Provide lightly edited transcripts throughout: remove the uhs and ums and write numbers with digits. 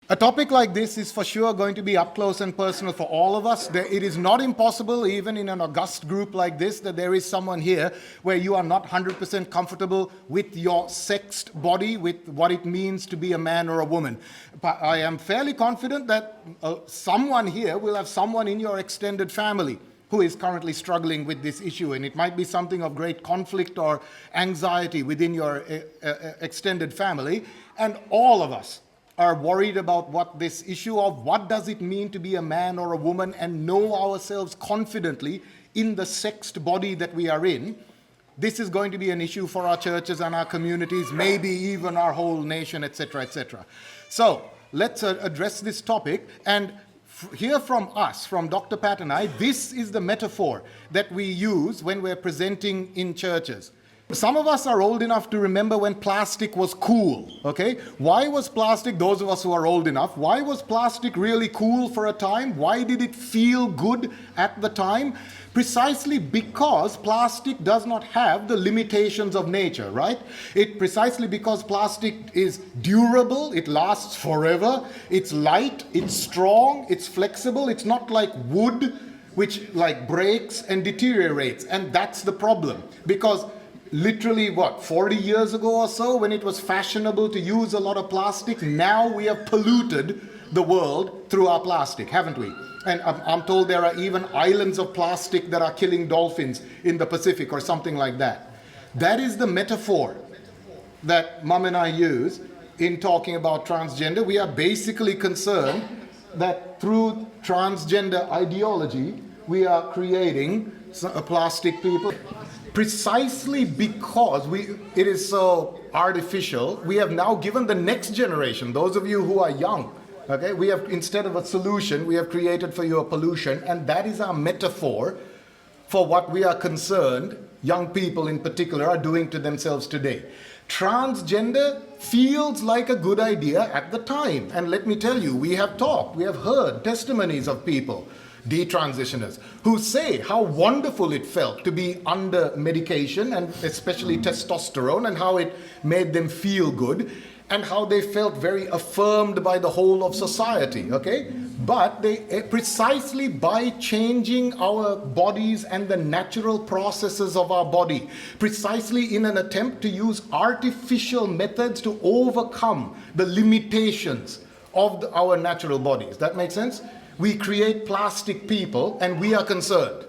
A topic like this is for sure going to be up close and personal for all of us. It is not impossible, even in an august group like this, that there is someone here where you are not 100% comfortable with your sexed body, with what it means to be a man or a woman. But I am fairly confident that someone here will have someone in your extended family who is currently struggling with this issue, and it might be something of great conflict or anxiety within your extended family, and all of us are worried about what this issue of what does it mean to be a man or a woman and know ourselves confidently in the sexed body that we are in. This is going to be an issue for our churches and our communities, maybe even our whole nation, etc., etc. So let's address this topic and hear from us, from Dr. Pat and I. This is the metaphor that we use when we're presenting in churches. Some of us are old enough to remember when plastic was cool, okay? Why was plastic, those of us who are old enough, why was plastic really cool for a time? Why did it feel good at the time? Precisely because plastic does not have the limitations of nature, right? Precisely because plastic is durable, it lasts forever, it's light, it's strong, it's flexible, it's not like wood, which like breaks and deteriorates, and that's the problem. Because literally, 40 years ago or so, when it was fashionable to use a lot of plastic, now we have polluted the world through our plastic, haven't we? And I'm told there are even islands of plastic that are killing dolphins in the Pacific or something like that. That is the metaphor that Mum and I use in talking about transgender. We are basically concerned that through transgender ideology, we are creating plastic people. Precisely because it is so artificial, we have now given the next generation, those of you who are young, okay, we have, instead of a solution, we have created for you a pollution, and that is our metaphor for what we are concerned, young people in particular, are doing to themselves today. Transgender feels like a good idea at the time, and let me tell you, we have heard testimonies of people, detransitioners, who say how wonderful it felt to be under medication, and especially testosterone, and how it made them feel good, and how they felt very affirmed by the whole of society, okay? But precisely by changing our bodies and the natural processes of our body, precisely in an attempt to use artificial methods to overcome the limitations of our natural bodies. That makes sense? We create plastic people, and we are concerned.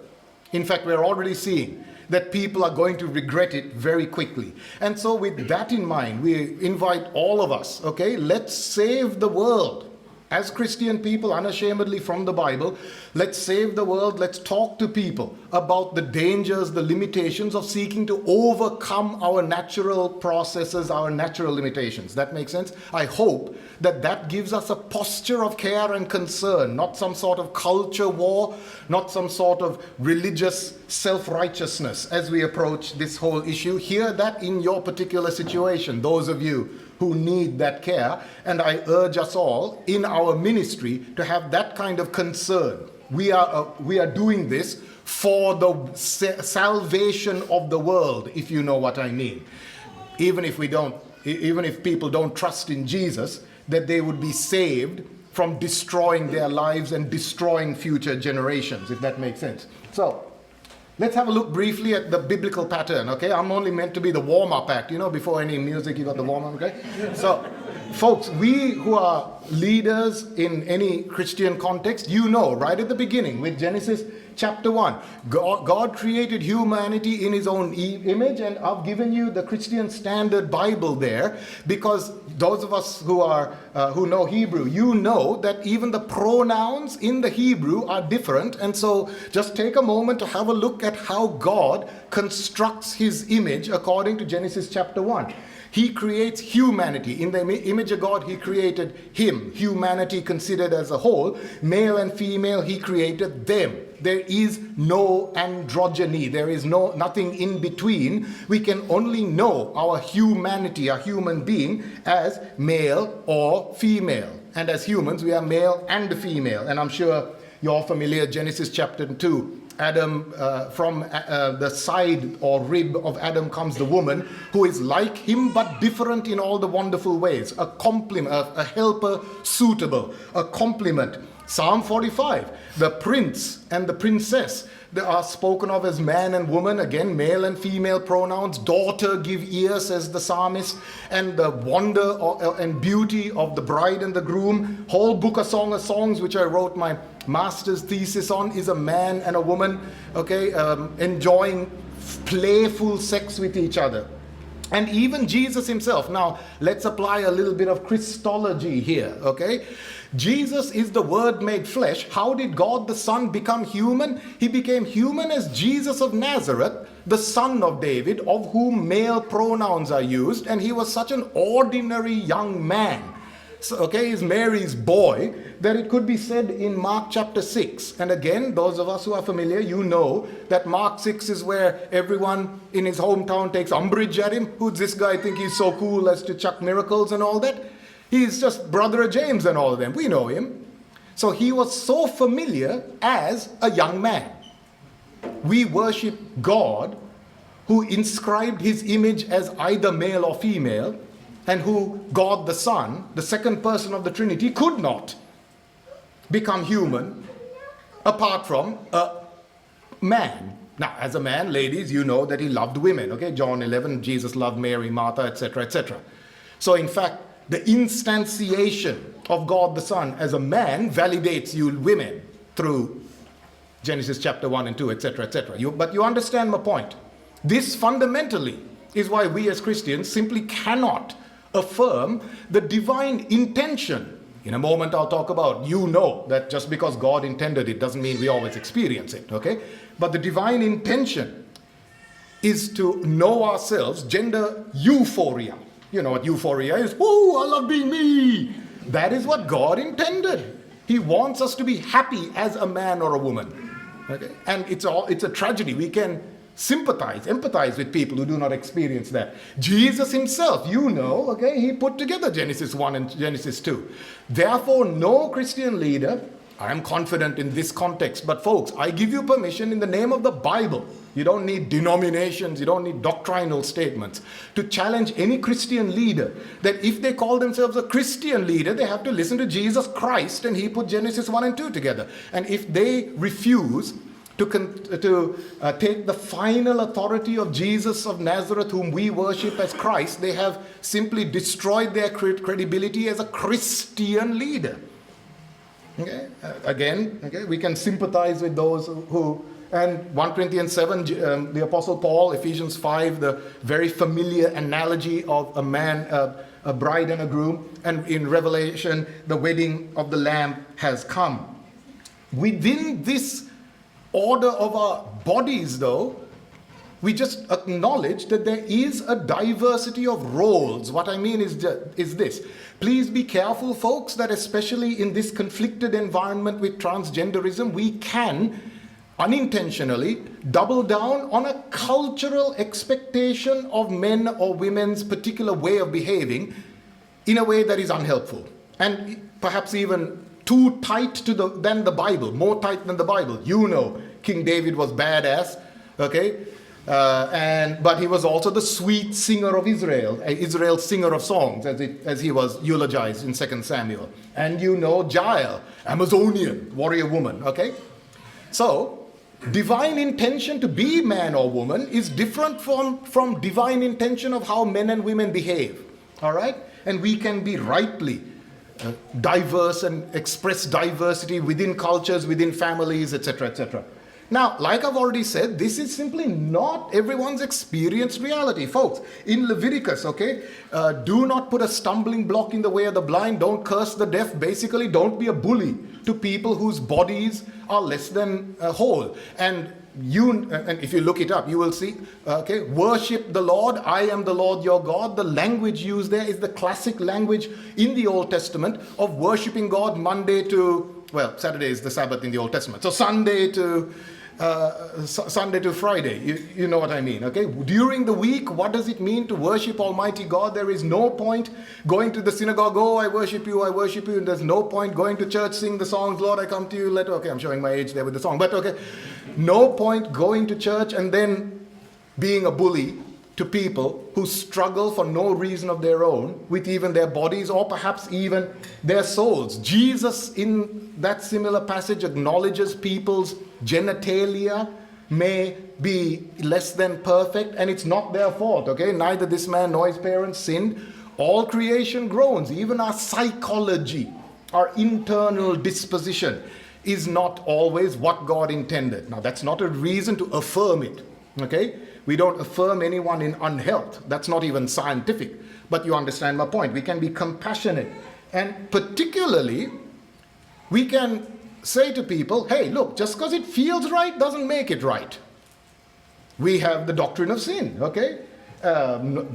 In fact, we're already seeing that people are going to regret it very quickly. And so with that in mind, we invite all of us, okay, let's save the world. As Christian people, unashamedly from the Bible, let's save the world. Let's talk to people about the dangers, the limitations of seeking to overcome our natural processes, our natural limitations. That makes sense? I hope that gives us a posture of care and concern, not some sort of culture war, not some sort of religious self-righteousness as we approach this whole issue. Hear that in your particular situation, those of you who need that care, and I urge us all in our ministry to have that kind of concern. We are doing this for the salvation of the world, if you know what I mean. Even if people don't trust in Jesus, that they would be saved from destroying their lives and destroying future generations, if that makes sense. So let's have a look briefly at the biblical pattern, okay? I'm only meant to be the warm-up act, before any music, you got the warm-up, okay? So, folks, we who are leaders in any Christian context, right at the beginning with Genesis chapter 1, God created humanity in his own image, and I've given you the Christian Standard Bible there, because those of us who know Hebrew, know that even the pronouns in the Hebrew are different, and so just take a moment to have a look at how God constructs his image according to Genesis chapter 1. He creates humanity. In the image of God, he created him. Humanity considered as a whole, male and female, he created them. There is no androgyny. There is nothing in between. We can only know our humanity, our human being, as male or female. And as humans, we are male and female. And I'm sure you're familiar, Genesis chapter 2 Adam, the side or rib of Adam comes the woman, who is like him but different in all the wonderful ways. A complement, a helper suitable, a complement. Psalm 45, the prince and the princess, they are spoken of as man and woman, again, male and female pronouns. Daughter, give ear, says the psalmist. And the wonder and beauty of the bride and the groom. Whole book of Song of Songs, which I wrote my master's thesis on, is a man and a woman, okay, enjoying playful sex with each other. And even Jesus himself. Now, let's apply a little bit of Christology here, okay? Jesus is the Word made flesh. How did God the Son become human? He became human as Jesus of Nazareth, the son of David, of whom male pronouns are used. And he was such an ordinary young man. So, okay, he's Mary's boy, that it could be said in Mark chapter 6. And again, those of us who are familiar, you know that Mark 6 is where everyone in his hometown takes umbrage at him. Who's this guy think he's so cool as to chuck miracles and all that? He's just brother of James and all of them. We know him. So he was so familiar as a young man. We worship God who inscribed his image as either male or female, and who God the Son, the second person of the Trinity, could not become human apart from a man. Now, as a man, ladies, you know that he loved women. Okay, John 11, Jesus loved Mary, Martha, etc., etc. So in fact, the instantiation of God the Son as a man validates you women through Genesis chapter 1 and 2, etc., etc. But you understand my point. This fundamentally is why we as Christians simply cannot affirm the divine intention. In a moment I'll talk about, you know that just because God intended it doesn't mean we always experience it, okay? But the divine intention is to know ourselves, gender euphoria. You know what euphoria is? Woo, I love being me. That is what God intended. He wants us to be happy as a man or a woman. Okay? And it's a tragedy. We can empathize with people who do not experience that. Jesus himself, you know, okay, he put together Genesis 1 and Genesis 2. Therefore, no Christian leader, I am confident in this context, but folks, I give you permission in the name of the Bible. You don't need denominations, you don't need doctrinal statements to challenge any Christian leader that if they call themselves a Christian leader, they have to listen to Jesus Christ, and he put Genesis 1 and 2 together. And if they refuse to take the final authority of Jesus of Nazareth, whom we worship as Christ, they have simply destroyed their credibility as a Christian leader. Okay? Again, okay, we can sympathize with those who, and 1 Corinthians 7, the Apostle Paul, Ephesians 5, the very familiar analogy of a man, a bride and a groom, and in Revelation, the wedding of the Lamb has come. Within this order of our bodies, though, we just acknowledge that there is a diversity of roles. What I mean is this. Please be careful, folks, that especially in this conflicted environment with transgenderism, we can unintentionally double down on a cultural expectation of men or women's particular way of behaving in a way that is unhelpful. And perhaps even too tight than the Bible, more tight than the Bible. You know, King David was badass, okay? But he was also the sweet singer of Israel, Israel's singer of songs, as he was eulogized in 2 Samuel. And you know Jael, Amazonian warrior woman, okay? So, divine intention to be man or woman is different from divine intention of how men and women behave, all right? And we can be rightly diverse and express diversity within cultures, within families, etc., etc. Now, like I've already said, this is simply not everyone's experienced reality. Folks, in Leviticus, okay, do not put a stumbling block in the way of the blind, don't curse the deaf, basically don't be a bully to people whose bodies are less than whole. And if you look it up, you will see, okay, worship the Lord, I am the Lord your God. The language used there is the classic language in the Old Testament of worshiping God Monday to, well, Saturday is the Sabbath in the Old Testament. So Sunday to Friday, you know what I mean, okay? During the week, what does it mean to worship Almighty God? There is no point going to the synagogue, oh, I worship you, and there's no point going to church, sing the songs, Lord, I come to you, okay, I'm showing my age there with the song, but okay, no point going to church and then being a bully to people who struggle for no reason of their own with even their bodies or perhaps even their souls. Jesus, in that similar passage, acknowledges people's genitalia may be less than perfect, and it's not their fault, okay? Neither this man nor his parents sinned. All creation groans. Even our psychology, our internal disposition is not always what God intended. Now, that's not a reason to affirm it, okay? We don't affirm anyone in unhealth. That's not even scientific. But you understand my point. We can be compassionate. And particularly, we can say to people, hey, look, just because it feels right doesn't make it right. We have the doctrine of sin, okay?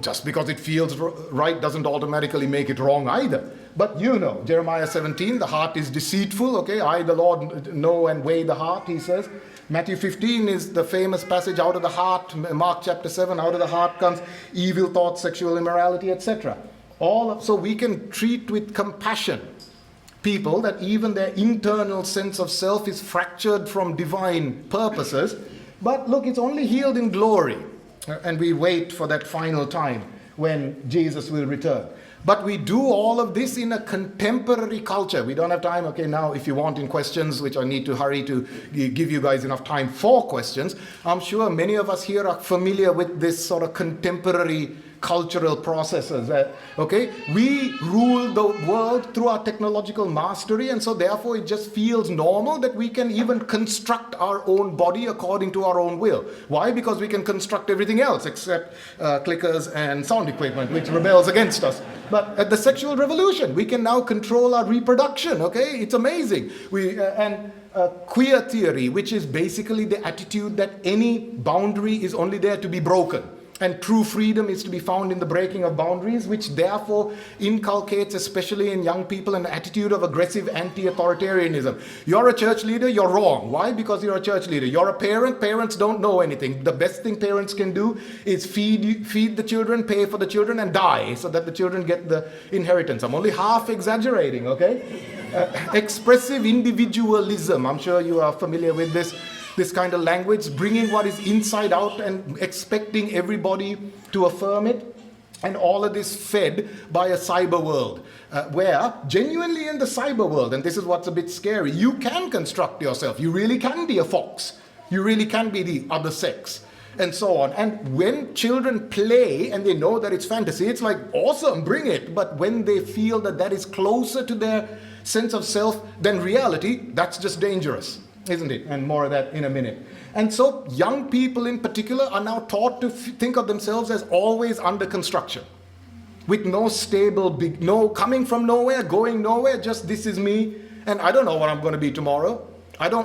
Just because it feels right doesn't automatically make it wrong either. But you know, Jeremiah 17, the heart is deceitful, okay? I, the Lord, know and weigh the heart, he says. Matthew 15 is the famous passage, out of the heart. Mark chapter 7, out of the heart comes evil thoughts, sexual immorality, etc. So we can treat with compassion people that even their internal sense of self is fractured from divine purposes. But look, it's only healed in glory. And we wait for that final time when Jesus will return. But we do all of this in a contemporary culture. We don't have time. Okay, now if you want in questions, which I need to hurry to give you guys enough time for questions, I'm sure many of us here are familiar with this sort of contemporary cultural processes. Okay, we rule the world through our technological mastery, and so therefore it just feels normal that we can even construct our own body according to our own will. Why? Because we can construct everything else except clickers and sound equipment, which rebels against us. But at the sexual revolution, we can now control our reproduction. Okay, it's amazing. Queer theory, which is basically the attitude that any boundary is only there to be broken. And true freedom is to be found in the breaking of boundaries, which therefore inculcates, especially in young people, an attitude of aggressive anti-authoritarianism. You're a church leader, you're wrong. Why? Because you're a church leader. You're a parent, parents don't know anything. The best thing parents can do is feed the children, pay for the children, and die so that the children get the inheritance. I'm only half exaggerating, okay? Expressive individualism. I'm sure you are familiar with this kind of language, bringing what is inside out and expecting everybody to affirm it. And all of this fed by a cyber world, where genuinely in the cyber world, and this is what's a bit scary, you can construct yourself. You really can be a fox. You really can be the other sex, and so on. And when children play and they know that it's fantasy, it's like, awesome, bring it. But when they feel that that is closer to their sense of self than reality, that's just dangerous, isn't it? And more of that in a minute. And so young people in particular are now taught to think of themselves as always under construction, with no stable, coming from nowhere, going nowhere, just this is me, and I don't know what I'm going to be tomorrow.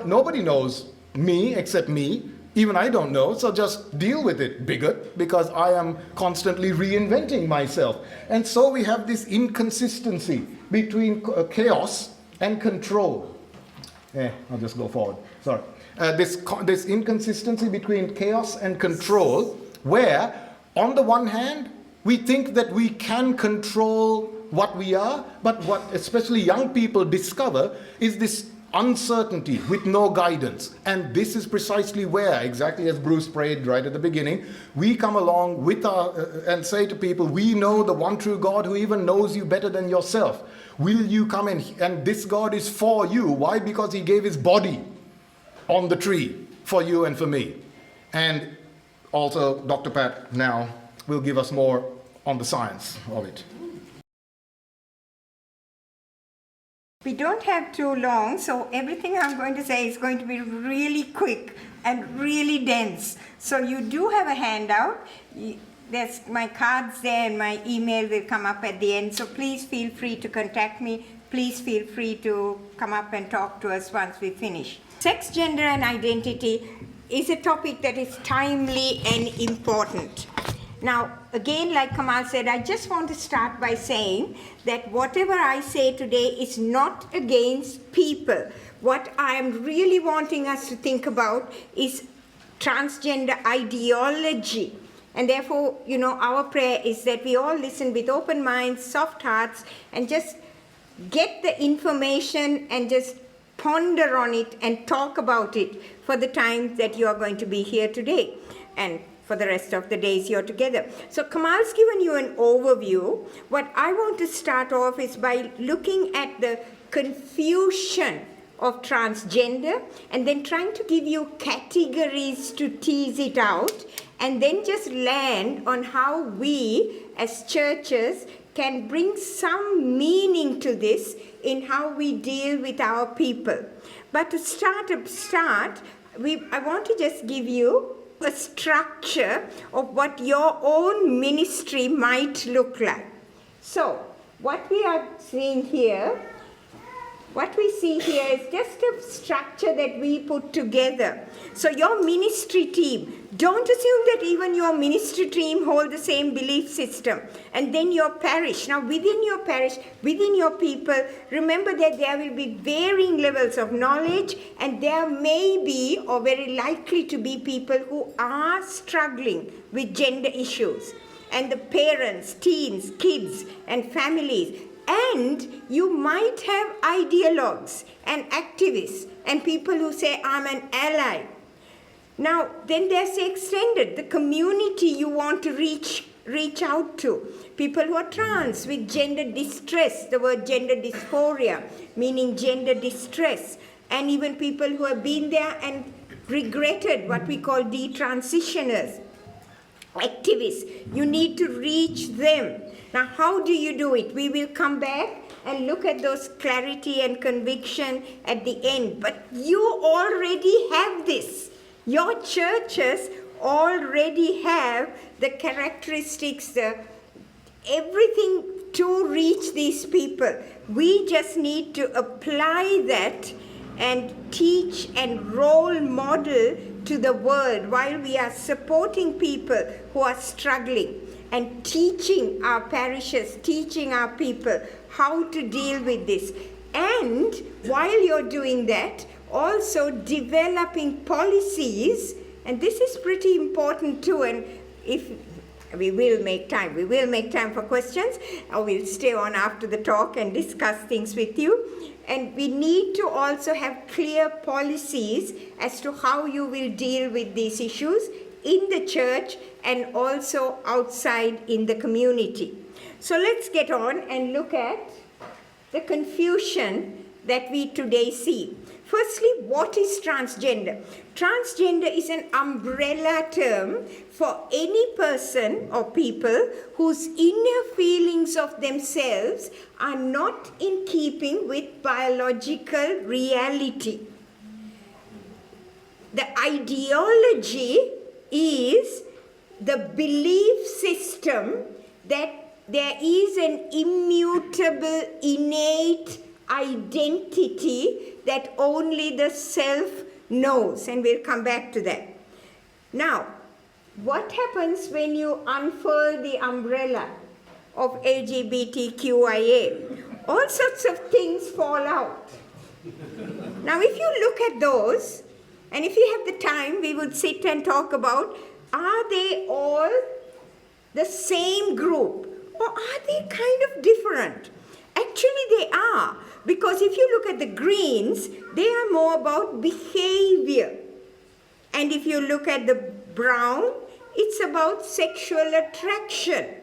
Nobody knows me except me. Even I don't know, so just deal with it, bigot, because I am constantly reinventing myself. And so we have this inconsistency between chaos and control. I'll just go forward. Sorry. This inconsistency between chaos and control, where on the one hand, we think that we can control what we are, but what especially young people discover is this uncertainty with no guidance. And this is precisely where, exactly as Bruce prayed right at the beginning, we come along with and say to people, we know the one true God who even knows you better than yourself. Will you come in? And this God is for you. Why? Because he gave his body on the tree for you and for me. And also Dr. Pat now will give us more on the science of it. We don't have too long, so everything I'm going to say is going to be really quick and really dense. So you do have a handout. There's my cards there and my email will come up at the end. So please feel free to contact me. Please feel free to come up and talk to us once we finish. Sex, gender, and identity is a topic that is timely and important. Now, again, like Kamal said, I just want to start by saying that whatever I say today is not against people. What I am really wanting us to think about is transgender ideology. And therefore, our prayer is that we all listen with open minds, soft hearts, and just get the information and just ponder on it and talk about it for the time that you are going to be here today and for the rest of the days you're together. So Kamal's given you an overview. What I want to start off is by looking at the confusion of transgender and then trying to give you categories to tease it out and then just land on how we as churches can bring some meaning to this in how we deal with our people. But to start, I want to just give you a structure of what your own ministry might look like. So, what we see here is just a structure that we put together. So your ministry team, don't assume that even your ministry team hold the same belief system. And then your parish. Now within your parish, within your people, remember that there will be varying levels of knowledge and there may be or very likely to be people who are struggling with gender issues. And the parents, teens, kids and families. And you might have ideologues and activists and people who say, I'm an ally. Now, then there's extended, the community you want to reach out to. People who are trans with gender distress, the word gender dysphoria, meaning gender distress. And even people who have been there and regretted, what we call detransitioners. Activists, you need to reach them. Now, how do you do it? We will come back and look at those clarity and conviction at the end. But you already have this. Your churches already have the characteristics, everything to reach these people. We just need to apply that and teach and role model to the world while we are supporting people who are struggling and teaching our parishes, teaching our people how to deal with this. And while you're doing that, also developing policies, and this is pretty important too, and if we will make time for questions, or we'll stay on after the talk and discuss things with you. And we need to also have clear policies as to how you will deal with these issues in the church and also outside in the community. So let's get on and look at the confusion that we today see. Firstly, what is transgender? Transgender is an umbrella term for any person or people whose inner feelings of themselves are not in keeping with biological reality. The ideology is the belief system that there is an immutable, innate identity that only the self knows, and we'll come back to that. Now, what happens when you unfurl the umbrella of LGBTQIA? All sorts of things fall out. Now, if you look at those, and if you have the time, we would sit and talk about, are they all the same group, or are they kind of different? Actually, they are. Because if you look at the greens, they are more about behavior. And if you look at the brown, it's about sexual attraction.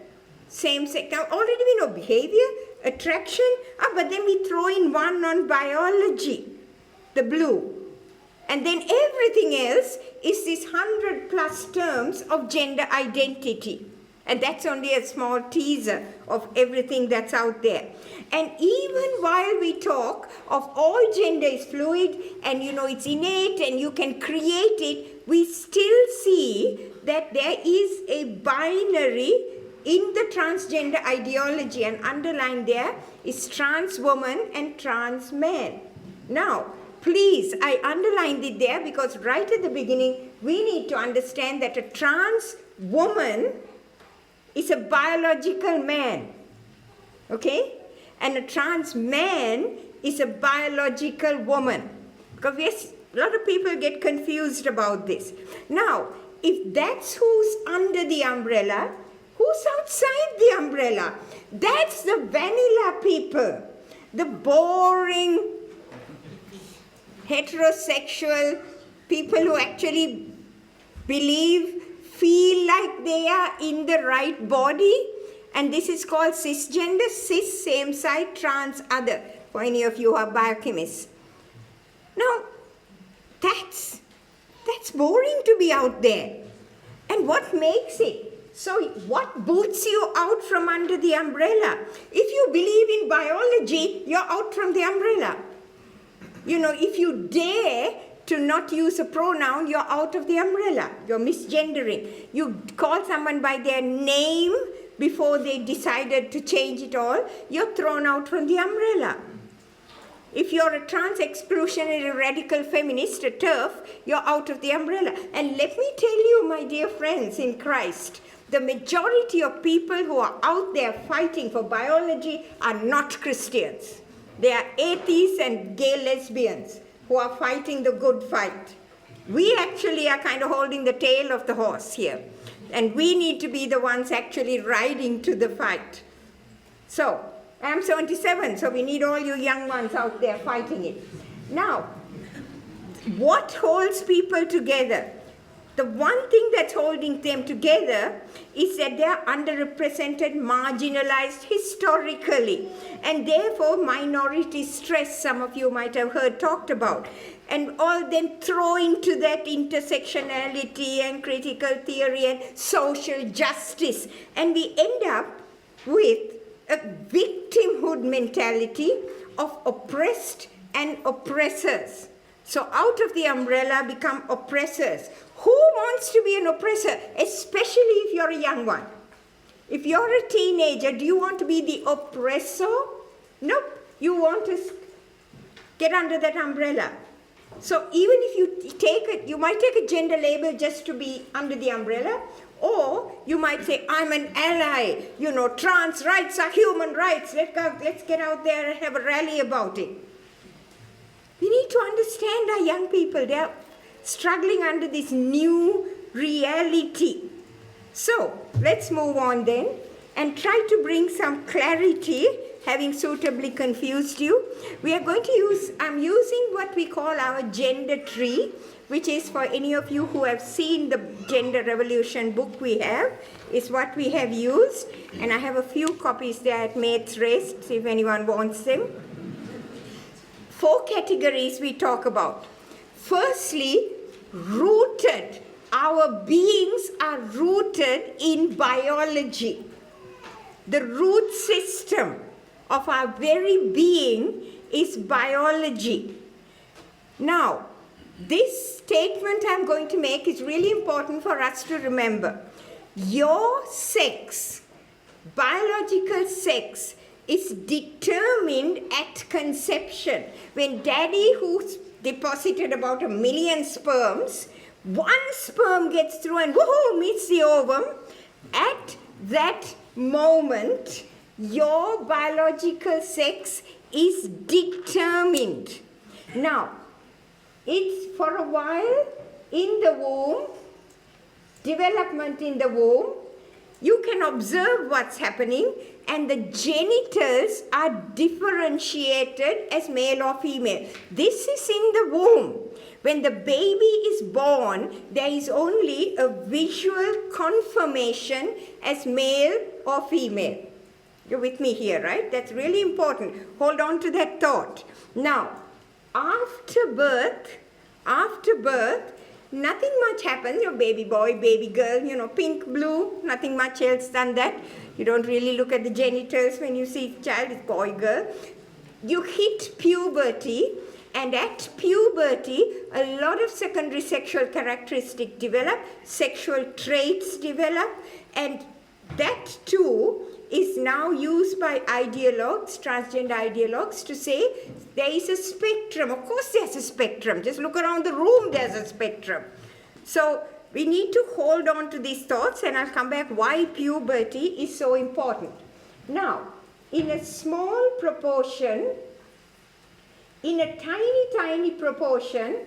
Same sex. Now, already we know behavior, attraction, but then we throw in one on biology, the blue. And then everything else is this 100+ terms of gender identity. And that's only a small teaser of everything that's out there. And even while we talk of all gender is fluid and it's innate and you can create it, we still see that there is a binary in the transgender ideology, and underlined there is trans woman and trans man. Now, please, I underlined it there because right at the beginning, we need to understand that a trans woman is a biological man, okay? And a trans man is a biological woman. Because a lot of people get confused about this. Now, if that's who's under the umbrella, who's outside the umbrella? That's the vanilla people, the boring heterosexual people who actually believe, feel like they are in the right body. And this is called cisgender, cis, same side, trans, other, for any of you who are biochemists. Now, that's boring to be out there. And what makes it? So what boots you out from under the umbrella? If you believe in biology, you're out from the umbrella. You know, if you dare to not use a pronoun, you're out of the umbrella. You're misgendering. You call someone by their name before they decided to change it all, you're thrown out from the umbrella. If you're a trans-exclusionary radical feminist, a TERF, you're out of the umbrella. And let me tell you, my dear friends in Christ, the majority of people who are out there fighting for biology are not Christians. They are atheists and gay lesbians who are fighting the good fight. We actually are kind of holding the tail of the horse here. And we need to be the ones actually riding to the fight. So, I'm 77, so we need all you young ones out there fighting it. Now, what holds people together? The one thing that's holding them together is that they're underrepresented, marginalized historically, and therefore minority stress, some of you might have heard talked about, and all then throwing to that intersectionality and critical theory and social justice, and we end up with a victimhood mentality of oppressed and oppressors. So out of the umbrella become oppressors. Who wants to be an oppressor, especially if you're a young one? If you're a teenager, do you want to be the oppressor? Nope. You want to get under that umbrella. So even if you take it, you might take a gender label just to be under the umbrella, or you might say, I'm an ally, you know, trans rights are human rights, let's get out there and have a rally about it. We need to understand our young people, they're struggling under this new reality. So, let's move on then and try to bring some clarity, having suitably confused you. We are going to use, I'm using what we call our gender tree, which is for any of you who have seen the Gender Revolution book we have, is what we have used. And I have a few copies there at Maid's Rest, if anyone wants them. 4 categories we talk about. Firstly, rooted. Our beings are rooted in biology. The root system of our very being is biology. Now, this statement I'm going to make is really important for us to remember. Your sex, biological sex, is determined at conception. When daddy, who's deposited about 1 million sperms, one sperm gets through and woohoo, meets the ovum, at that moment, your biological sex is determined. Now, it's for a while in the womb, development in the womb, you can observe what's happening, and the genitals are differentiated as male or female. This is in the womb. When the baby is born, there is only a visual confirmation as male or female. You're with me here, right? That's really important. Hold on to that thought. Now, after birth, nothing much happens. Your baby boy, baby girl, you know, pink, blue, nothing much else than that. You don't really look at the genitals when you see child, it's boy, girl. You hit puberty, and at puberty, a lot of secondary sexual characteristics develop, sexual traits develop, and that too is now used by ideologues, transgender ideologues, to say there is a spectrum. Of course there's a spectrum. Just look around the room, there's a spectrum. So we need to hold on to these thoughts, and I'll come back why puberty is so important. Now, in a small proportion, in a tiny, tiny proportion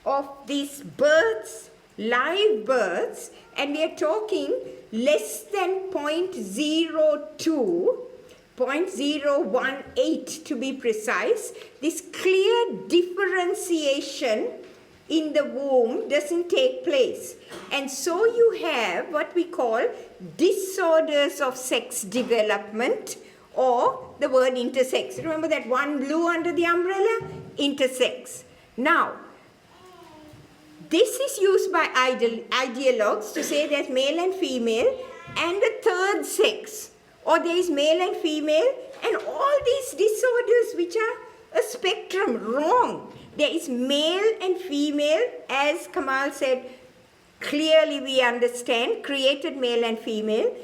of these births, live births, and we are talking less than 0.02, 0.018 to be precise, this clear differentiation in the womb doesn't take place. And so you have what we call disorders of sex development, or the word intersex. Remember that one blue under the umbrella? Intersex. Now, this is used by ideologues to say there's male and female and a third sex, or there is male and female and all these disorders which are a spectrum. Wrong. There is male and female, as Kamal said, clearly we understand, created male and female.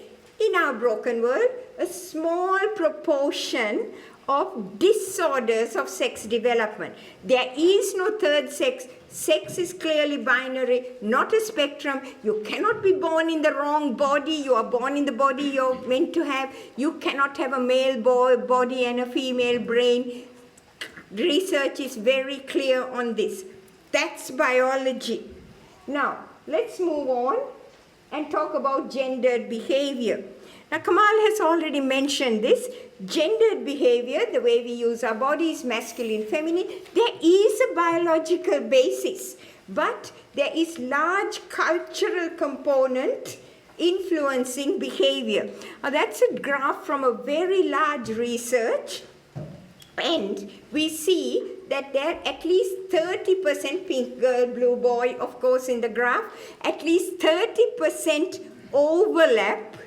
In our broken world, a small proportion of disorders of sex development. There is no third sex. Sex is clearly binary, not a spectrum. You cannot be born in the wrong body. You are born in the body you're meant to have. You cannot have a male body and a female brain. Research is very clear on this. That's biology. Now, let's move on and talk about gendered behavior. Now, Kamal has already mentioned this. Gendered behavior, the way we use our bodies, masculine, feminine, there is a biological basis, but there is large cultural component influencing behavior. Now, that's a graph from a very large research, and we see that there are at least 30% pink girl, blue boy, of course, in the graph, at least 30% overlap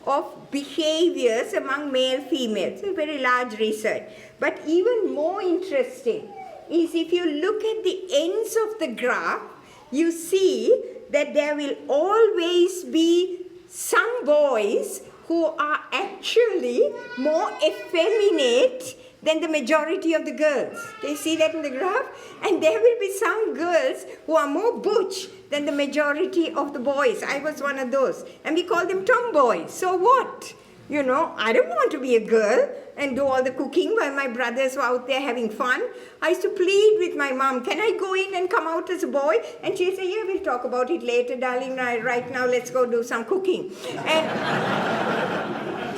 of behaviors among male, female. It's a very large research. But even more interesting is if you look at the ends of the graph, you see that there will always be some boys who are actually more effeminate than the majority of the girls. Do you see that in the graph? And there will be some girls who are more butch than the majority of the boys. I was one of those. And we call them tomboys. So what? You know, I don't want to be a girl and do all the cooking while my brothers were out there having fun. I used to plead with my mom, can I go in and come out as a boy? And she'd say, yeah, we'll talk about it later, darling. Right now, let's go do some cooking.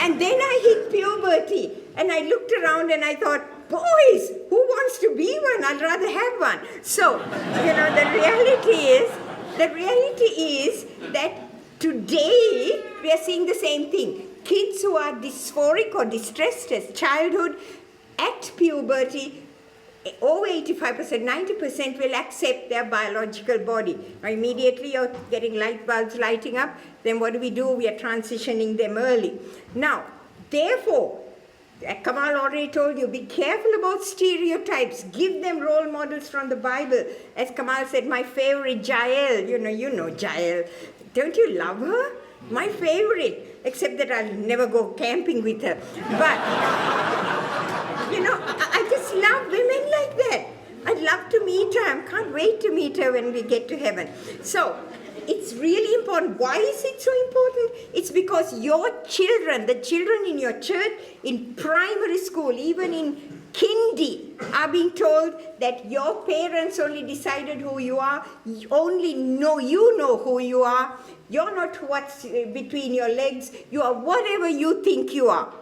And then I hit puberty. And I looked around and I thought, boys, who wants to be one? I'd rather have one. So, you know, the reality is that today we are seeing the same thing. Kids who are dysphoric or distressed as childhood, at puberty, over 85%, 90% will accept their biological body. Now, immediately you're getting light bulbs lighting up, then what do? We are transitioning them early. Now, therefore, Kamal already told you, be careful about stereotypes. Give them role models from the Bible. As Kamal said, my favorite, Jael. You know Jael. Don't you love her? My favorite. Except that I'll never go camping with her. But, you know, I just love women like that. I'd love to meet her. I can't wait to meet her when we get to heaven. So, it's really important. Why is it so important? It's because your children, the children in your church, in primary school, even in kindy, are being told that your parents only decided who you are, you know who you are. You're not what's between your legs. You are whatever you think you are.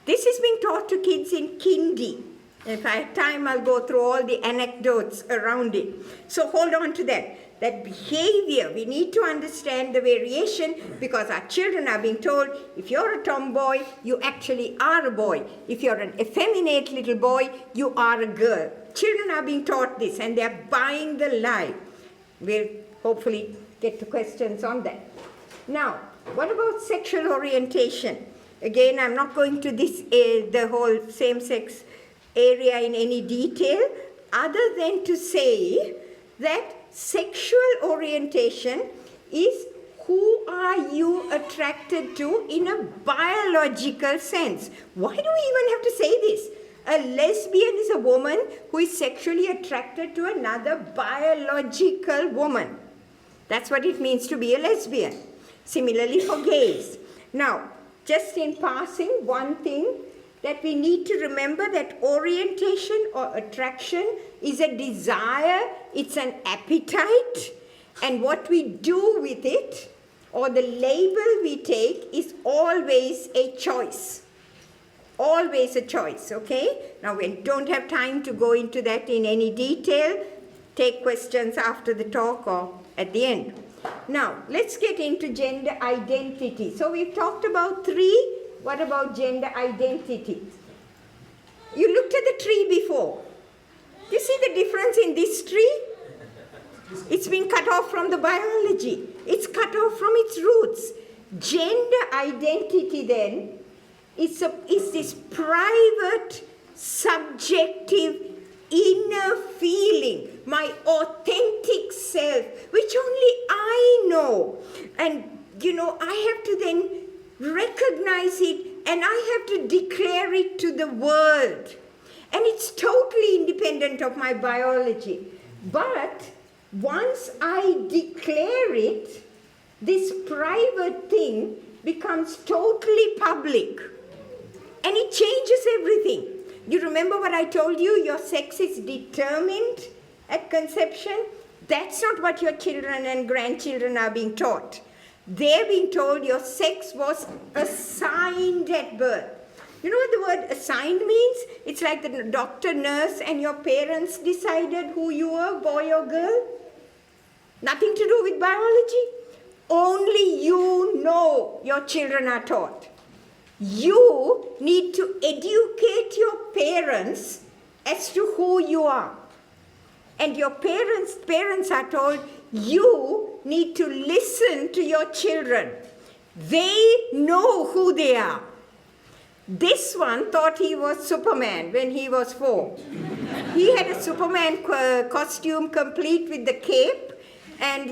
This is being taught to kids in kindy. If I have time, I'll go through all the anecdotes around it. So hold on to that. That behavior, we need to understand the variation, because our children are being told, if you're a tomboy, you actually are a boy. If you're an effeminate little boy, you are a girl. Children are being taught this, and they're buying the lie. We'll hopefully get to questions on that. Now, what about sexual orientation? Again, I'm not going to this the whole same-sex area in any detail, other than to say that sexual orientation is who are you attracted to in a biological sense. Why do we even have to say this? A lesbian is a woman who is sexually attracted to another biological woman. That's what it means to be a lesbian. Similarly for gays. Now, just in passing, one thing that we need to remember, that orientation or attraction is a desire, it's an appetite, and what we do with it, or the label we take, is always a choice. always a choice, okay? Now, we don't have time to go into that in any detail. Take questions after the talk or at the end. Now, let's get into gender identity. So we've talked about 3. What about gender identity? You looked at the tree before. You see the difference in this tree? It's been cut off from the biology. It's cut off from its roots. Gender identity then is this private, subjective, inner feeling, my authentic self, which only I know. And, I have to then recognize it and I have to declare it to the world. And it's totally independent of my biology. But once I declare it, this private thing becomes totally public. And it changes everything. You remember what I told you? Your sex is determined at conception. That's not what your children and grandchildren are being taught. They're being told your sex was assigned at birth. You know what the word assigned means? It's like the doctor, nurse, and your parents decided who you were, boy or girl. Nothing to do with biology. Only you know your children are taught. You need to educate your parents as to who you are. And your parents are told, you need to listen to your children. They know who they are. This one thought he was Superman when he was 4. He had a Superman costume complete with the cape. And,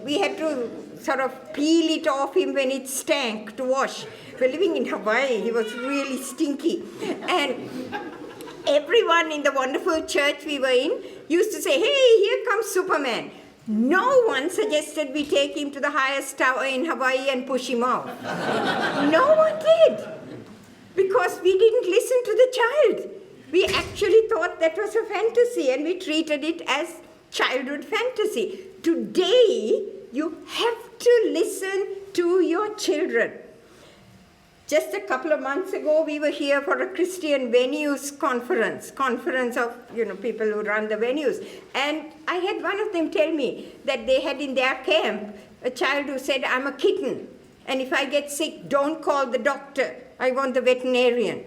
we had to sort of peel it off him when it stank to wash. We're living in Hawaii. He was really stinky. And everyone in the wonderful church we were in used to say, hey, here comes Superman. No one suggested we take him to the highest tower in Hawaii and push him off. No one did. Because we didn't listen to the child. We actually thought that was a fantasy and we treated it as childhood fantasy. Today, you have to listen to your children. Just a couple of months ago, we were here for a Christian venues conference of, people who run the venues. And I had one of them tell me that they had in their camp a child who said, I'm a kitten. And if I get sick, don't call the doctor. I want the veterinarian.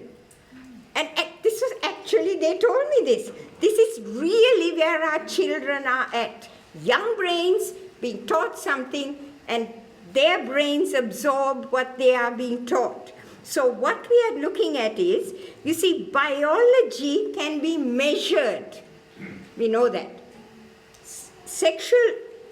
And this was actually, they told me this. This is really where our children are at. Young brains being taught something and their brains absorb what they are being taught. So what we are looking at is, you see, biology can be measured. We know that. Sexual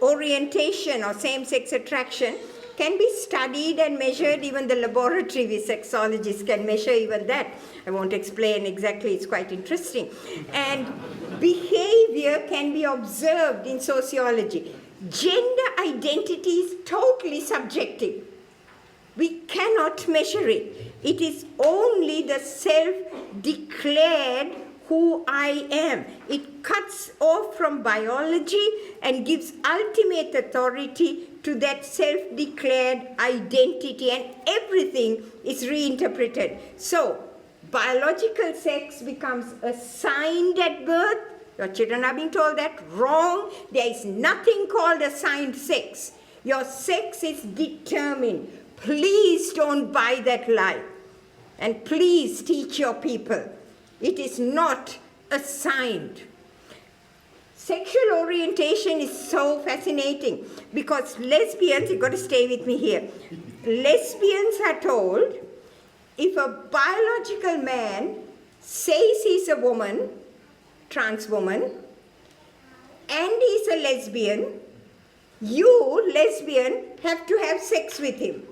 orientation or same-sex attraction can be studied and measured. Even the laboratory with sexologists can measure even that. I won't explain exactly, it's quite interesting. And behavior can be observed in sociology. Gender identity is totally subjective. We cannot measure it. It is only the self-declared who I am. It cuts off from biology and gives ultimate authority to that self-declared identity, and everything is reinterpreted. So, biological sex becomes assigned at birth. Your children are being told that. Wrong. There is nothing called assigned sex. Your sex is determined. Please don't buy that lie. And please teach your people. It is not assigned. Sexual orientation is so fascinating because lesbians, you've got to stay with me here. Lesbians are told if a biological man says he's a woman, trans woman, and he's a lesbian, you, lesbian, have to have sex with him,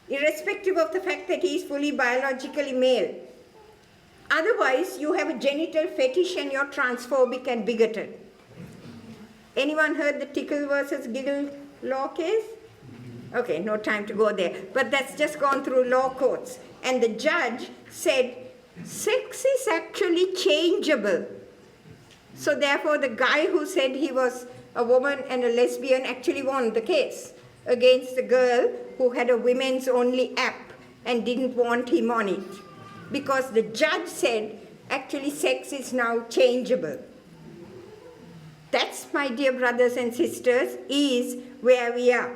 irrespective of the fact that he's fully biologically male. Otherwise, you have a genital fetish and you're transphobic and bigoted. Anyone heard the tickle versus giggle law case? Okay, no time to go there. But that's just gone through law courts. And the judge said, sex is actually changeable. So therefore, the guy who said he was a woman and a lesbian actually won the case against the girl who had a women's only app and didn't want him on it. because the judge said, actually sex is now changeable. That's, my dear brothers and sisters, is where we are.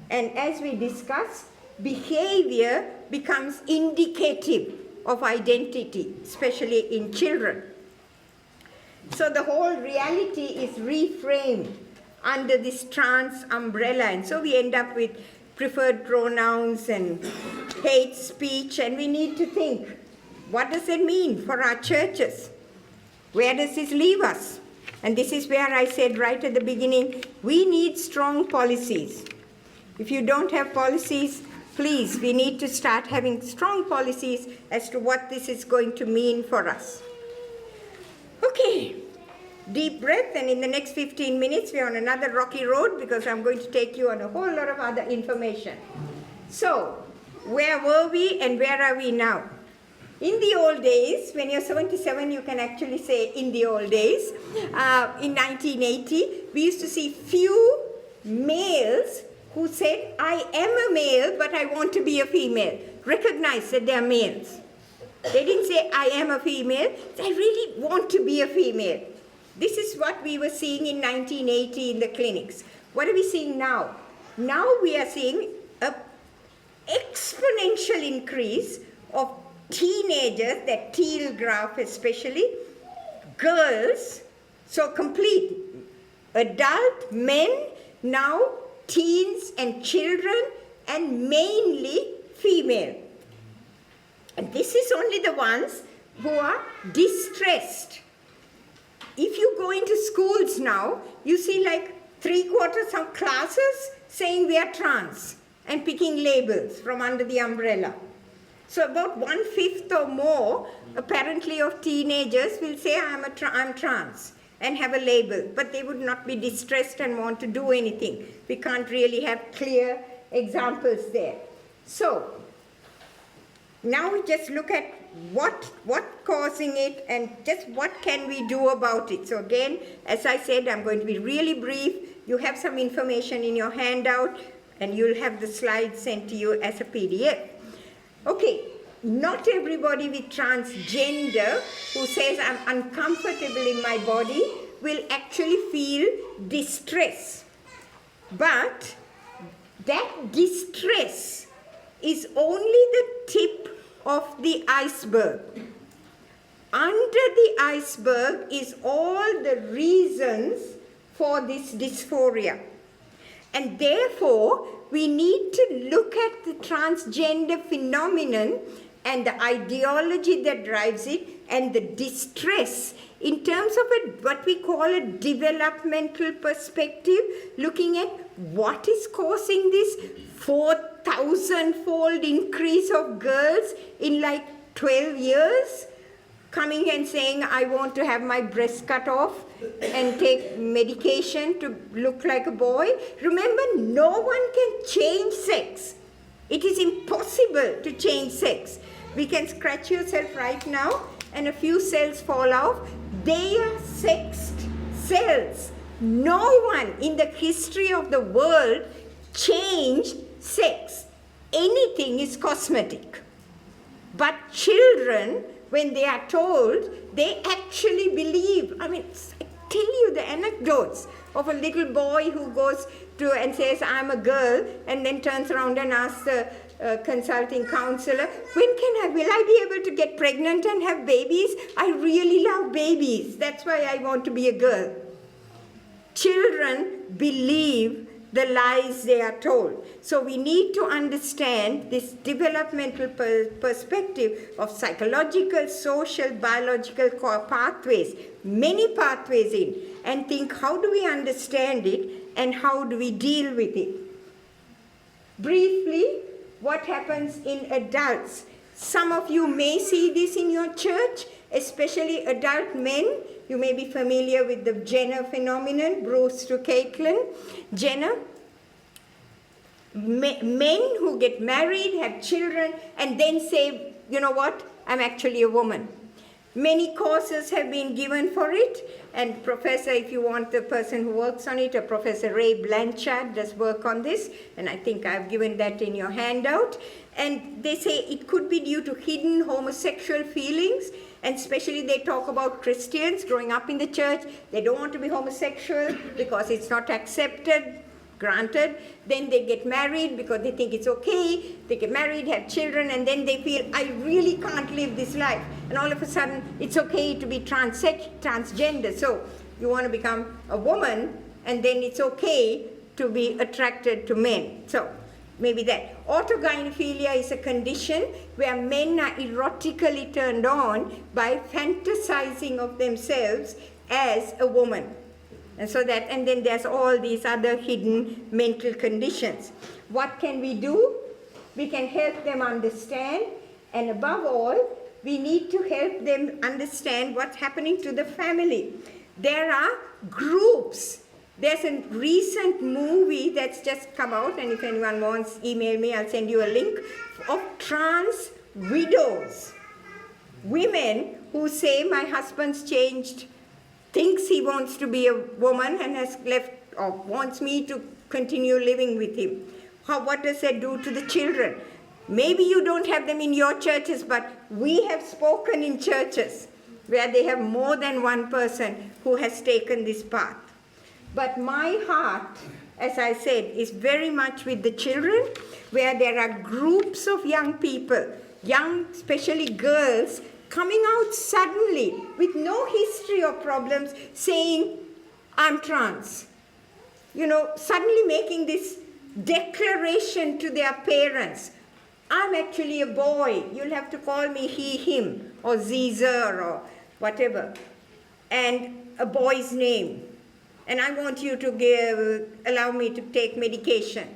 And as we discussed, behavior becomes indicative of identity, especially in children. So the whole reality is reframed under this trans umbrella, and so we end up with preferred pronouns and hate speech, and we need to think, what does it mean for our churches? Where does this leave us? And this is where I said right at the beginning, we need strong policies. If you don't have policies, please, we need to start having strong policies as to what this is going to mean for us. Okay, deep breath, and in the next 15 minutes, we're on another rocky road because I'm going to take you on a whole lot of other information. So, where were we and where are we now? In the old days, when you're 77, you can actually say in the old days, in 1980, we used to see few males who said, I am a male, but I want to be a female. Recognize that they're males. They didn't say, I am a female. I really want to be a female. This is what we were seeing in 1980 in the clinics. What are we seeing now? Now we are seeing an exponential increase of teenagers, that teal graph especially, girls, so complete, adult men, now teens and children, and mainly female. And this is only the ones who are distressed. If you go into schools now, you see like 3/4 of classes saying we are trans and picking labels from under the umbrella. So about 1/5 or more, apparently, of teenagers will say I'm trans and have a label, but they would not be distressed and want to do anything. We can't really have clear examples there. So now we just look at what causing it and just what can we do about it. So again, as I said, I'm going to be really brief. You have some information in your handout and you'll have the slides sent to you as a PDF. Okay, not everybody with transgender who says I'm uncomfortable in my body will actually feel distress. But that distress is only the tip of the iceberg. Under the iceberg is all the reasons for this dysphoria. And therefore, we need to look at the transgender phenomenon and the ideology that drives it and the distress in terms of what we call a developmental perspective, looking at what is causing this 4,000-fold increase of girls in like 12 years, coming and saying, I want to have my breast cut off and take medication to look like a boy. Remember, no one can change sex. It is impossible to change sex. We can scratch yourself right now and a few cells fall off. They are sexed cells. No one in the history of the world changed sex. Anything is cosmetic. But children, when they are told, they actually believe. I mean, I tell you the anecdotes of a little boy who goes to and says, I'm a girl, and then turns around and asks the consulting counselor, will I be able to get pregnant and have babies? I really love babies. That's why I want to be a girl. Children believe the lies they are told. So we need to understand this developmental perspective of psychological, social, biological pathways, many pathways in, and think, how do we understand it and how do we deal with it? Briefly, what happens in adults? Some of you may see this in your church, especially adult men. You may be familiar with the Jenner phenomenon, Bruce to Caitlin. Jenner, men who get married, have children, and then say, you know what, I'm actually a woman. Many courses have been given for it, and Professor, if you want the person who works on it, Professor Ray Blanchard does work on this, and I think I've given that in your handout. And they say it could be due to hidden homosexual feelings, and especially they talk about Christians growing up in the church. They don't want to be homosexual because it's not accepted, granted. Then they get married because they think it's okay. They get married, have children, and then they feel, I really can't live this life. And all of a sudden, it's okay to be transgender. So you want to become a woman, and then it's okay to be attracted to men. So maybe that. Autogynephilia is a condition where men are erotically turned on by fantasizing of themselves as a woman. And so that, and then there's all these other hidden mental conditions. What can we do? We can help them understand, and above all, we need to help them understand what's happening to the family. There are groups. There's a recent movie that's just come out, and if anyone wants, email me, I'll send you a link, of trans widows. Women who say, my husband's changed, thinks he wants to be a woman and has left, or wants me to continue living with him. What does that do to the children? Maybe you don't have them in your churches, but we have spoken in churches where they have more than one person who has taken this path. But my heart, as I said, is very much with the children, where there are groups of young people, young, especially girls, coming out suddenly with no history or problems saying, I'm trans. You know, suddenly making this declaration to their parents. I'm actually a boy. You'll have to call me he, him, or Zizer, or whatever. And a boy's name. And I want you to allow me to take medication.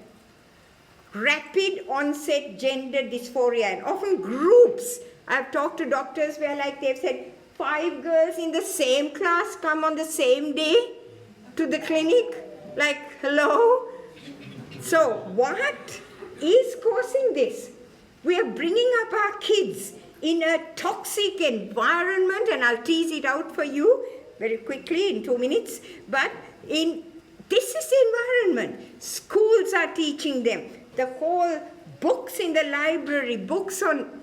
Rapid onset gender dysphoria, and often groups. I've talked to doctors where like they've said 5 girls in the same class come on the same day to the clinic. Like, hello? So what is causing this? We are bringing up our kids in a toxic environment, and I'll tease it out for you very quickly in 2 minutes, but this is the environment. Schools are teaching them. The whole books in the library, books on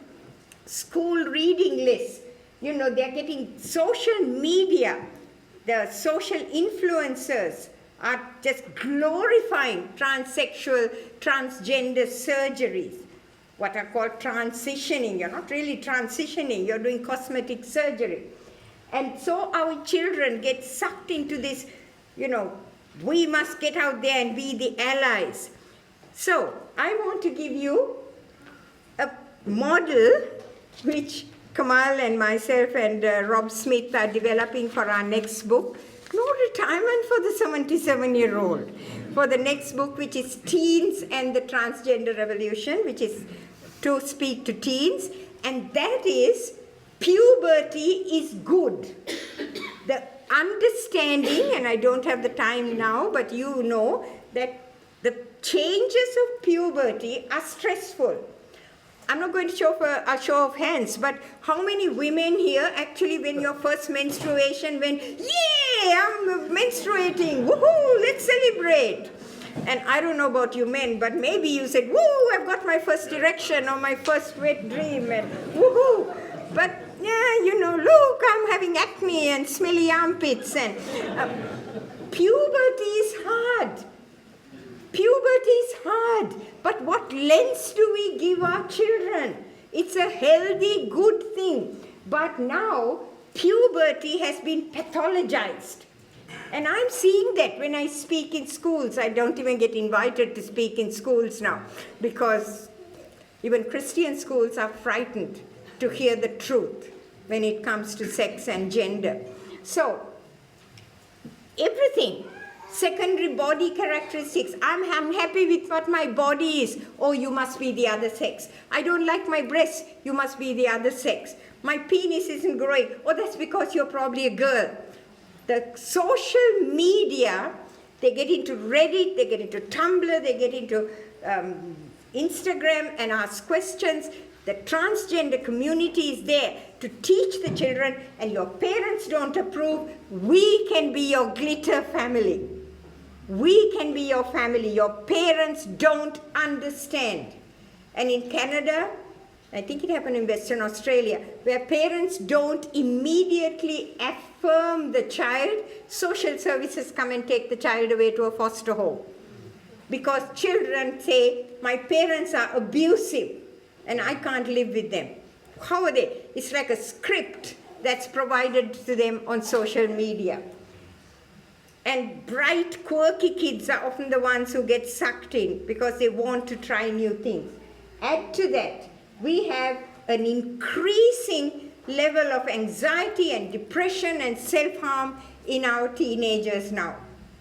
school reading lists, you know, they're getting social media. The social influencers are just glorifying transsexual, transgender surgeries, what are called transitioning. You're not really transitioning, you're doing cosmetic surgery. And so our children get sucked into this, you know, we must get out there and be the allies. So I want to give you a model which Kamal and myself and Rob Smith are developing for our next book. No retirement for the 77-year-old. For the next book, which is Teens and the Transgender Revolution, which is to speak to teens, and that is puberty is good. The understanding, and I don't have the time now, but you know that the changes of puberty are stressful. I'm not going to show for a show of hands, but how many women here actually when your first menstruation went, yeah, I'm menstruating, woohoo, let's celebrate. And I don't know about you men, but maybe you said, woo, I've got my first erection or my first wet dream and woohoo. But yeah, you know, look, I'm having acne and smelly armpits and puberty is hard. Puberty is hard, but what lens do we give our children? It's a healthy, good thing. But now, puberty has been pathologized. And I'm seeing that when I speak in schools. I don't even get invited to speak in schools now, because even Christian schools are frightened to hear the truth when it comes to sex and gender. So, everything. Secondary body characteristics. I'm happy with what my body is. Oh, you must be the other sex. I don't like my breasts. You must be the other sex. My penis isn't growing. Oh, that's because you're probably a girl. The social media, they get into Reddit, they get into Tumblr, they get into Instagram and ask questions. The transgender community is there to teach the children, and your parents don't approve. We can be your glitter family. We can be your family. Your parents don't understand. And in Canada, I think it happened in Western Australia, where parents don't immediately affirm the child, social services come and take the child away to a foster home. Because children say, my parents are abusive and I can't live with them. How are they? It's like a script that's provided to them on social media. And bright, quirky kids are often the ones who get sucked in because they want to try new things. Add to that, we have an increasing level of anxiety and depression and self-harm in our teenagers now.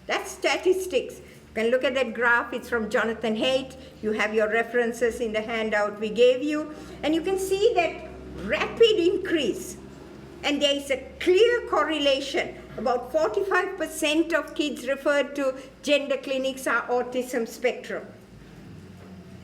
That's statistics. You can look at that graph. It's from Jonathan Haidt. You have your references in the handout we gave you. And you can see that rapid increase. And there is a clear correlation. About 45% of kids referred to gender clinics are autism spectrum.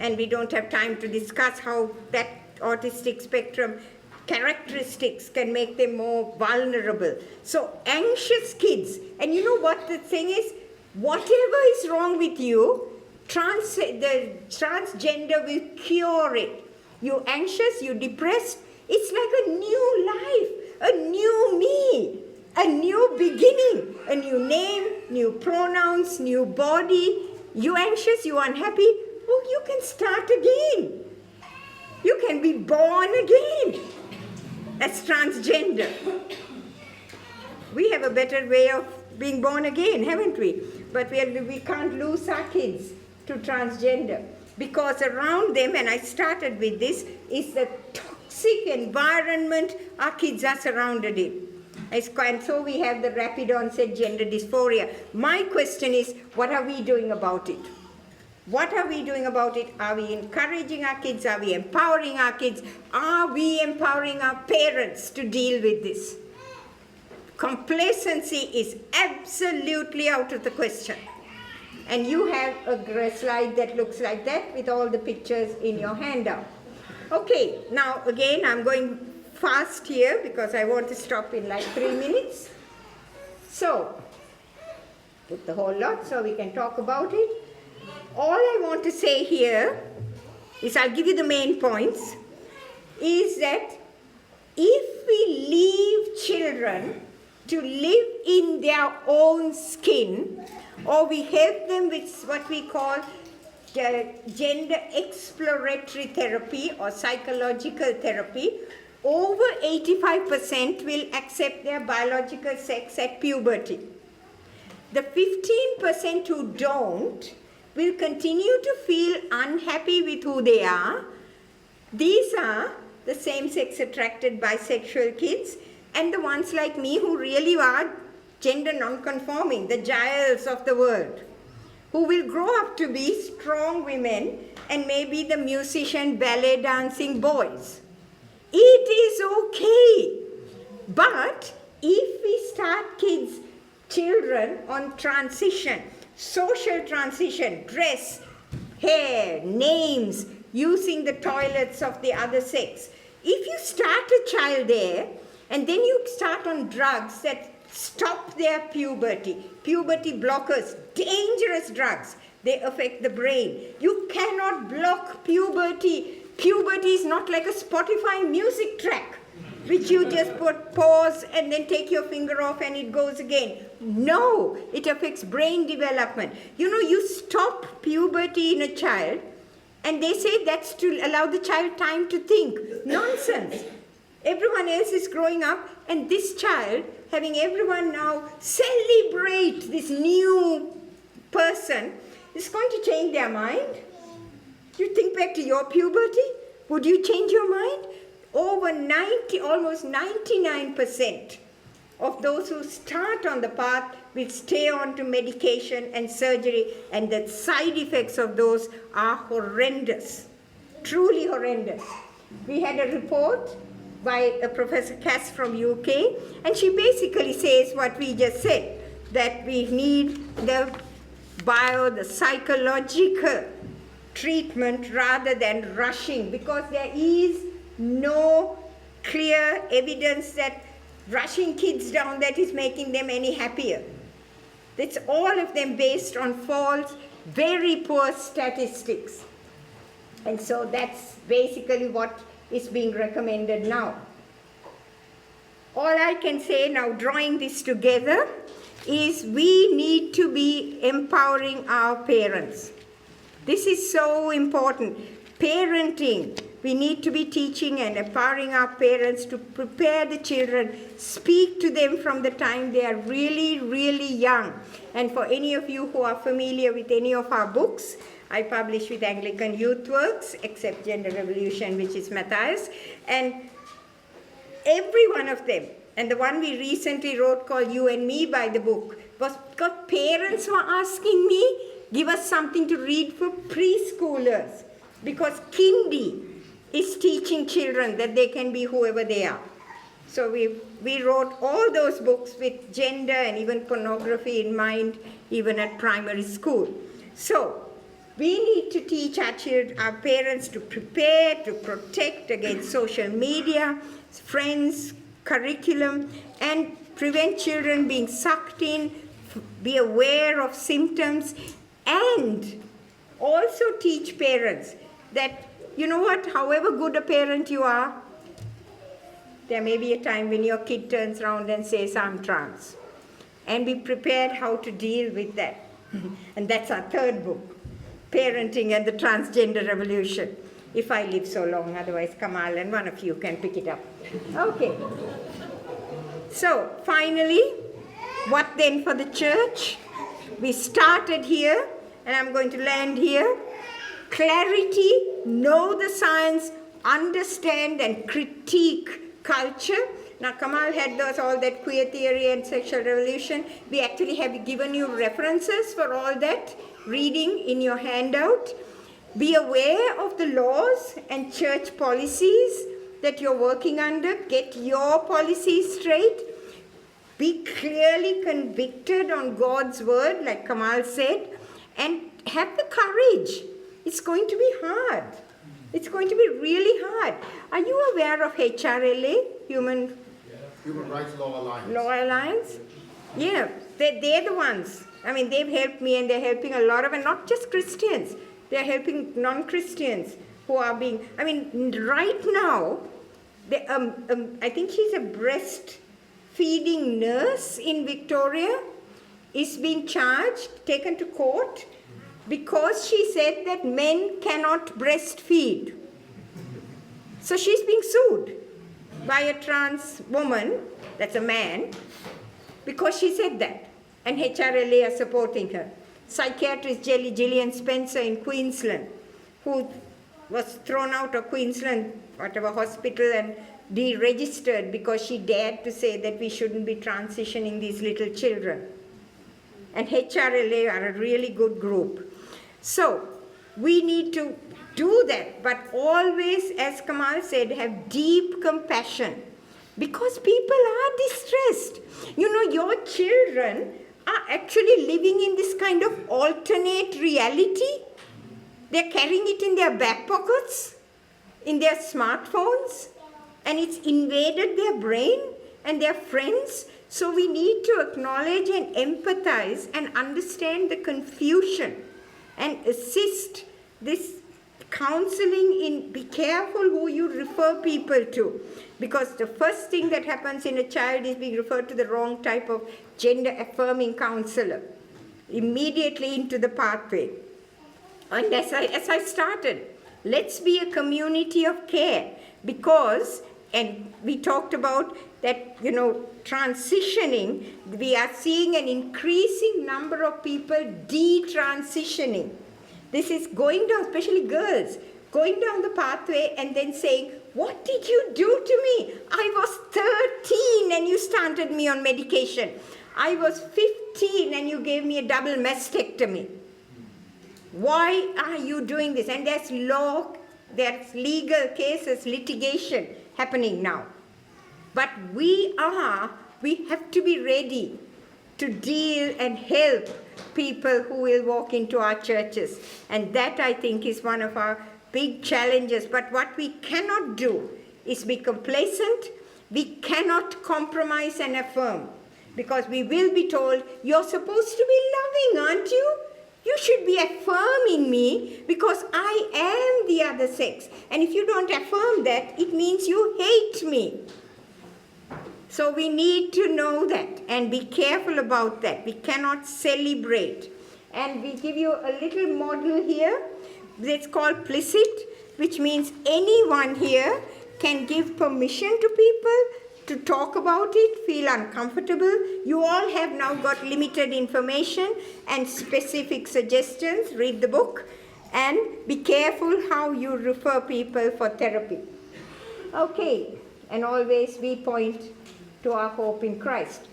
And we don't have time to discuss how that autistic spectrum characteristics can make them more vulnerable. So anxious kids, and you know what the thing is? Whatever is wrong with you, the transgender will cure it. You're anxious, you're depressed, it's like a new life, a new me, a new beginning, a new name, new pronouns, new body. You're anxious, you're unhappy, oh, you can start again. You can be born again as transgender. We have a better way of being born again, haven't we? But we can't lose our kids to transgender because around them, and I started with this, is the toxic environment our kids are surrounded in. And so we have the rapid onset gender dysphoria. My question is, what are we doing about it? What are we doing about it? Are we encouraging our kids? Are we empowering our kids? Are we empowering our parents to deal with this? Complacency is absolutely out of the question. And you have a slide that looks like that with all the pictures in your handout. Okay, now again, I'm going fast here because I want to stop in like 3 minutes. So, put the whole lot so we can talk about it. All I want to say here is, I'll give you the main points, is that if we leave children to live in their own skin, or we help them with what we call gender exploratory therapy or psychological therapy, over 85% will accept their biological sex at puberty. The 15% who don't will continue to feel unhappy with who they are. These are the same-sex attracted bisexual kids and the ones like me who really are gender non-conforming, the Giles of the world, who will grow up to be strong women and maybe the musician, ballet dancing boys. It is okay. But if we start children on transition, social transition, dress, hair, names, using the toilets of the other sex. If you start a child there, and then you start on drugs that stop their puberty blockers, dangerous drugs, they affect the brain. You cannot block puberty. Puberty is not like a Spotify music track, which you just pause and then take your finger off and it goes again. No, it affects brain development. You know, you stop puberty in a child and they say that's to allow the child time to think. Nonsense. Everyone else is growing up and this child, having everyone now celebrate this new person, is going to change their mind. You think back to your puberty, would you change your mind? Over 90, almost 99% of those who start on the path will stay on to medication and surgery, and the side effects of those are horrendous, truly horrendous. We had a report by a Professor Cass from UK, and she basically says what we just said, that we need the psychological treatment rather than rushing, because there is no clear evidence that rushing kids down that is making them any happier. It's all of them based on false, very poor statistics. And so that's basically what is being recommended now. All I can say now, drawing this together, is we need to be empowering our parents. This is so important. Parenting, we need to be teaching and empowering our parents to prepare the children, speak to them from the time they are really, really young. And for any of you who are familiar with any of our books, I publish with Anglican Youth Works, except Gender Revolution, which is Matthias, and every one of them, and the one we recently wrote called You and Me by the book, was because parents were asking me, give us something to read for preschoolers, because Kindy is teaching children that they can be whoever they are. So we wrote all those books with gender and even pornography in mind, even at primary school. So we need to teach our children, our parents, to prepare, to protect against social media, friends, curriculum, and prevent children being sucked in, be aware of symptoms, and also teach parents that, you know what, however good a parent you are, there may be a time when your kid turns around and says, I'm trans. And be prepared how to deal with that. And that's our third book, Parenting and the Transgender Revolution. If I live so long, otherwise Kamal and one of you can pick it up. Okay. So, finally, what then for the church? We started here, and I'm going to land here. Clarity, know the science, understand and critique culture. Now, Kamal had all that queer theory and sexual revolution. We actually have given you references for all that, reading in your handout. Be aware of the laws and church policies that you're working under. Get your policies straight. Be clearly convicted on God's word, like Kamal said, and have the courage. It's going to be hard. It's going to be really hard. Are you aware of HRLA, Human Rights Law Alliance? Law Alliance? Yeah, they're the ones. I mean, they've helped me, and they're helping a lot of, and not just Christians. They're helping non-Christians who are being, I mean, right now, I think she's a breastfeeding nurse in Victoria, is being charged, taken to court, because she said that men cannot breastfeed. So she's being sued by a trans woman, that's a man, because she said that. And HRLA are supporting her. Psychiatrist Gillian Spencer in Queensland, who was thrown out of Queensland, whatever hospital, and deregistered because she dared to say that we shouldn't be transitioning these little children. And HRLA are a really good group. So we need to do that, but always, as Kamal said, have deep compassion, because people are distressed. You know, your children are actually living in this kind of alternate reality. They're carrying it in their back pockets, in their smartphones, and it's invaded their brain and their friends. So we need to acknowledge and empathize and understand the confusion and assist this counseling in, be careful who you refer people to, because the first thing that happens in a child is being referred to the wrong type of gender affirming counselor, immediately into the pathway. And as I started, let's be a community of care, because, and we talked about that, you know, transitioning, we are seeing an increasing number of people detransitioning. This is going down, especially girls, going down the pathway and then saying, what did you do to me? I was 13 and you started me on medication. I was 15 and you gave me a double mastectomy. Why are you doing this? And there's legal cases, litigation happening now. But we have to be ready to deal and help people who will walk into our churches. And that, I think, is one of our big challenges. But what we cannot do is be complacent. We cannot compromise and affirm, because we will be told, you're supposed to be loving, aren't you? You should be affirming me because I am the other sex. And if you don't affirm that, it means you hate me. So we need to know that and be careful about that. We cannot celebrate. And we give you a little model here. It's called Plicit, which means anyone here can give permission to people to talk about it, feel uncomfortable. You all have now got limited information and specific suggestions. Read the book and be careful how you refer people for therapy. Okay, and always we point to our hope in Christ.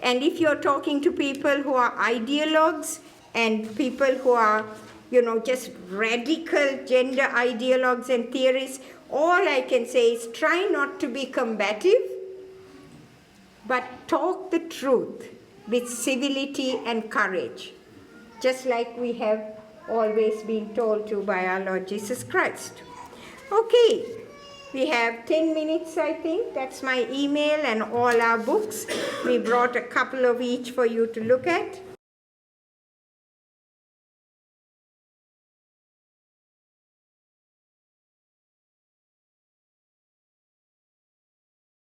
And if you're talking to people who are ideologues and people who are, just radical gender ideologues and theorists, all I can say is try not to be combative, but talk the truth with civility and courage, just like we have always been told to by our Lord Jesus Christ. Okay, we have 10 minutes, I think. That's my email and all our books. We brought a couple of each for you to look at.